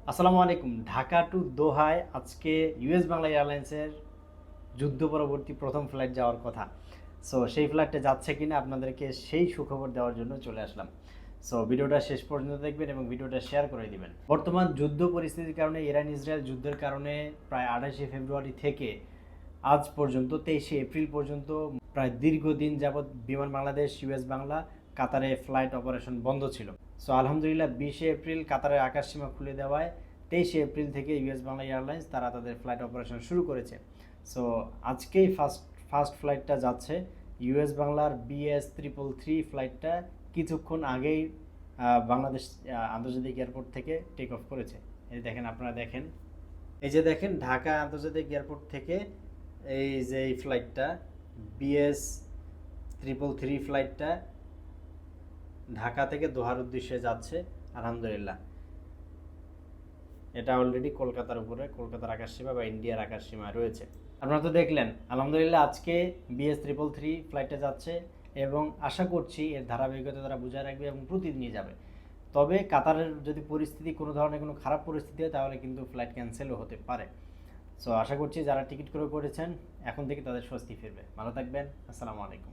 আসসালামু আলাইকুম। ঢাকা টু দোহায় আজকে ইউএস বাংলা এয়ারলাইন্সের যুদ্ধ পরবর্তী প্রথম ফ্লাইট যাওয়ার কথা। সো সেই ফ্লাইটটা যাচ্ছে কিনা আপনাদেরকে সেই সুখবর দেওয়ার জন্য চলে আসলাম। সো ভিডিওটা শেষ পর্যন্ত দেখবেন এবং ভিডিওটা শেয়ার করে দিবেন। বর্তমান যুদ্ধ পরিস্থিতির কারণে ইরান ইসরায়েল যুদ্ধের কারণে প্রায় 28শে ফেব্রুয়ারি থেকে আজ পর্যন্ত 23শে এপ্রিল পর্যন্ত প্রায় দীর্ঘদিন যাবৎ বিমান বাংলাদেশ, ইউএস বাংলা, কাতারে ফ্লাইট অপারেশন বন্ধ ছিল। সো আলহামদুলিল্লাহ 20শে এপ্রিল কাতারের আকাশসীমা খুলে দেওয়ায় 23শে এপ্রিল থেকে ইউএস বাংলা এয়ারলাইন্স তারা তাদের ফ্লাইট অপারেশন শুরু করেছে। সো আজকেই ফার্স্ট ফ্লাইটটা যাচ্ছে। ইউএস বাংলার BS333 ফ্লাইটটা কিছুক্ষণ আগেই বাংলাদেশ আন্তর্জাতিক এয়ারপোর্ট থেকে টেক অফ করেছে। এই দেখেন, আপনারা দেখেন, এই যে দেখেন ঢাকা আন্তর্জাতিক এয়ারপোর্ট থেকে এই যে এই ফ্লাইটটা BS333 ফ্লাইটটা ঢাকা থেকে দোহার উদ্দেশ্যে যাচ্ছে। আলহামদুলিল্লাহ, এটা অলরেডি কলকাতার উপরে, কলকাতার আকাশসীমা বা ইন্ডিয়ার আকাশসীমায় রয়েছে। আপনারা তো দেখলেন। আলহামদুলিল্লাহ আজকে BS333 ফ্লাইটে যাচ্ছে এবং আশা করছি এর ধারাবাহিকতা তারা বজায় রাখবে এবং প্রতিদিনই যাবে। তবে কাতারের যদি পরিস্থিতি কোনো ধরনের কোনো খারাপ পরিস্থিতি হয় তাহলে কিন্তু ফ্লাইট ক্যান্সেলও হতে পারে। সো আশা করছি যারা টিকিট করেছেন এখন থেকে তাদের স্বস্তি ফিরবে। ভালো থাকবেন। আসসালামু আলাইকুম।